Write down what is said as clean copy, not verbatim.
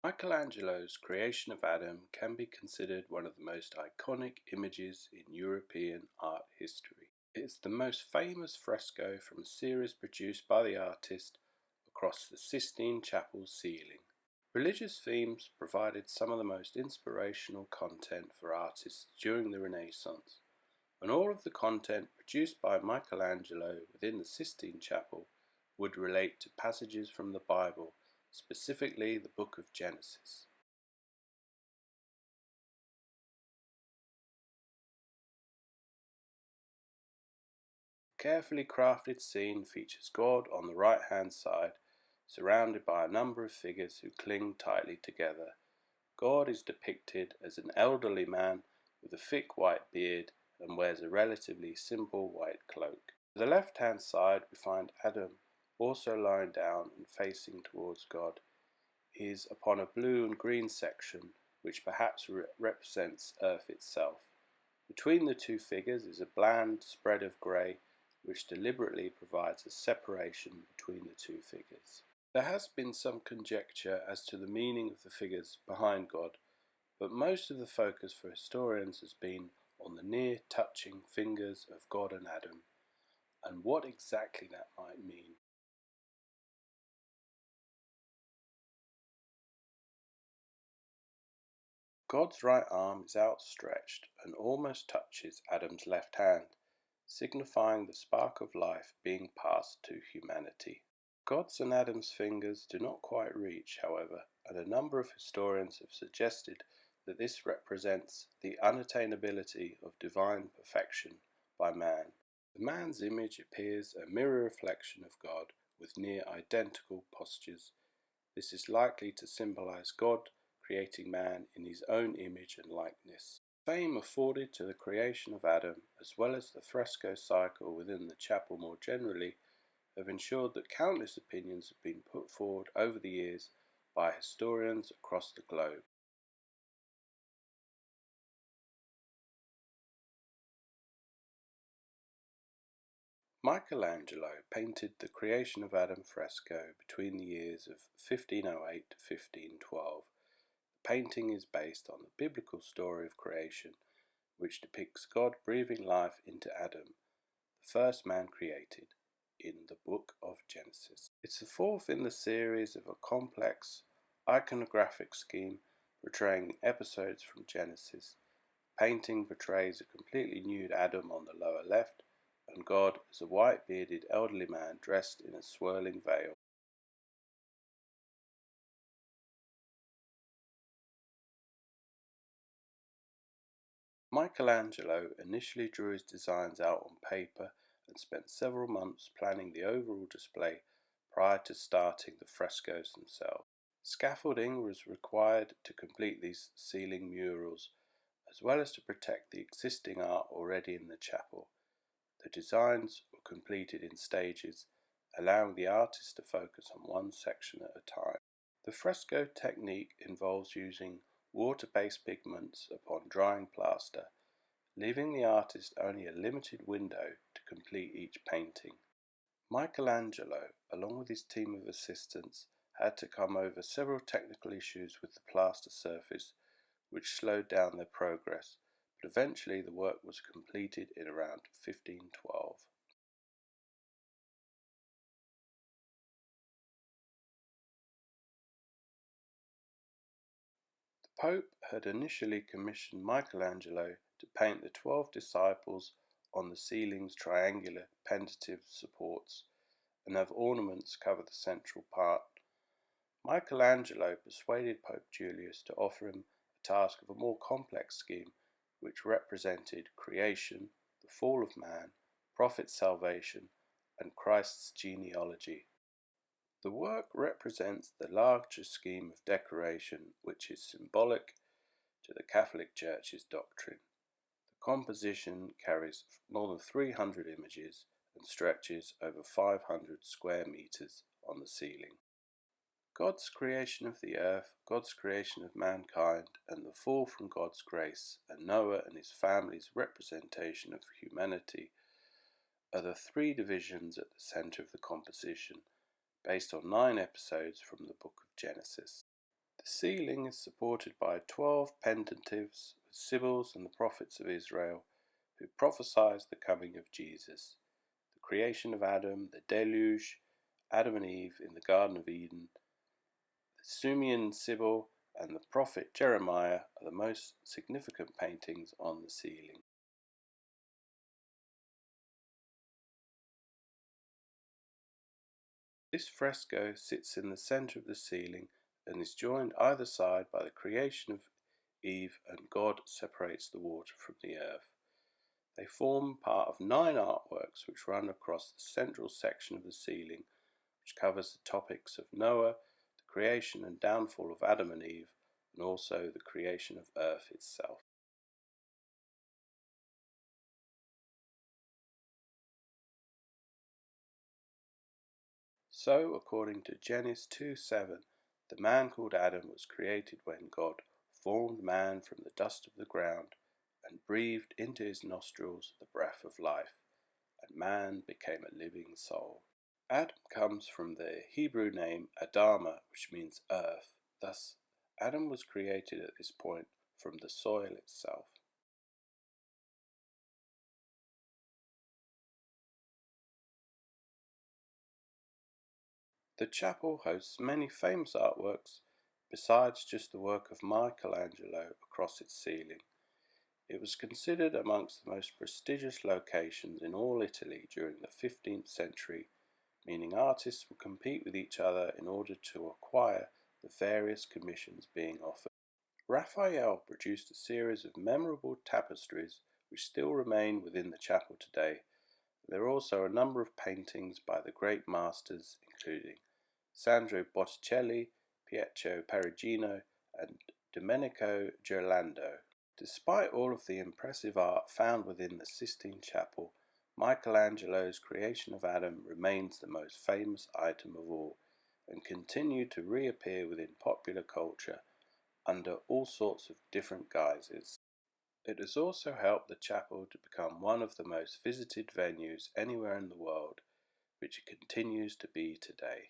Michelangelo's creation of Adam can be considered one of the most iconic images in European art history. It's the most famous fresco from a series produced by the artist across the Sistine Chapel ceiling. Religious themes provided some of the most inspirational content for artists during the Renaissance, and all of the content produced by Michelangelo within the Sistine Chapel would relate to passages from the Bible, specifically the book of Genesis. The carefully crafted scene features God on the right-hand side, surrounded by a number of figures who cling tightly together. God is depicted as an elderly man with a thick white beard and wears a relatively simple white cloak. To the left-hand side we find Adam, also lying down and facing towards God. He is upon a blue and green section, which perhaps represents Earth itself. Between the two figures is a bland spread of grey, which deliberately provides a separation between the two figures. There has been some conjecture as to the meaning of the figures behind God, but most of the focus for historians has been on the near touching fingers of God and Adam, and what exactly that might mean. God's right arm is outstretched and almost touches Adam's left hand, signifying the spark of life being passed to humanity. God's and Adam's fingers do not quite reach, however, and a number of historians have suggested that this represents the unattainability of divine perfection by man. The man's image appears a mirror reflection of God with near identical postures. This is likely to symbolize God creating man in his own image and likeness. Fame afforded to the creation of Adam, as well as the fresco cycle within the chapel more generally, have ensured that countless opinions have been put forward over the years by historians across the globe. Michelangelo painted the Creation of Adam fresco between the years of 1508 to 1512. The painting is based on the biblical story of creation, which depicts God breathing life into Adam, the first man created, in the book of Genesis. It's the fourth in the series of a complex iconographic scheme portraying episodes from Genesis. The painting portrays a completely nude Adam on the lower left, and God as a white-bearded elderly man dressed in a swirling veil. Michelangelo initially drew his designs out on paper and spent several months planning the overall display prior to starting the frescoes themselves. Scaffolding was required to complete these ceiling murals, as well as to protect the existing art already in the chapel. The designs were completed in stages, allowing the artist to focus on one section at a time. The fresco technique involves using water-based pigments upon drying plaster, leaving the artist only a limited window to complete each painting. Michelangelo, along with his team of assistants, had to come over several technical issues with the plaster surface, which slowed down their progress, but eventually the work was completed in around 1512. The Pope had initially commissioned Michelangelo to paint the 12 disciples on the ceiling's triangular pendative supports and have ornaments cover the central part. Michelangelo persuaded Pope Julius to offer him a task of a more complex scheme, which represented creation, the fall of man, prophet's salvation, and Christ's genealogy. The work represents the larger scheme of decoration, which is symbolic to the Catholic Church's doctrine. The composition carries more than 300 images and stretches over 500 square meters on the ceiling. God's creation of the earth, God's creation of mankind, and the fall from God's grace, and Noah and his family's representation of humanity are the three divisions at the center of the composition, based on 9 episodes from the book of Genesis. The ceiling is supported by 12 pendentives with sibyls and the prophets of Israel who prophesied the coming of Jesus, the creation of Adam, the deluge, Adam and Eve in the Garden of Eden. The Sumerian Sibyl and the prophet Jeremiah are the most significant paintings on the ceiling. This fresco sits in the centre of the ceiling and is joined either side by the creation of Eve, and God separates the water from the earth. They form part of 9 artworks which run across the central section of the ceiling, which covers the topics of Noah, the creation and downfall of Adam and Eve, and also the creation of earth itself. So, according to Genesis 2:7, the man called Adam was created when God formed man from the dust of the ground and breathed into his nostrils the breath of life, and man became a living soul. Adam comes from the Hebrew name Adama, which means earth. Thus, Adam was created at this point from the soil itself. The chapel hosts many famous artworks besides just the work of Michelangelo across its ceiling. It was considered amongst the most prestigious locations in all Italy during the 15th century, meaning artists would compete with each other in order to acquire the various commissions being offered. Raphael produced a series of memorable tapestries which still remain within the chapel today. There are also a number of paintings by the great masters, including Sandro Botticelli, Pietro Perugino, and Domenico Ghirlandaio. Despite all of the impressive art found within the Sistine Chapel, Michelangelo's creation of Adam remains the most famous item of all, and continued to reappear within popular culture under all sorts of different guises. It has also helped the chapel to become one of the most visited venues anywhere in the world, which it continues to be today.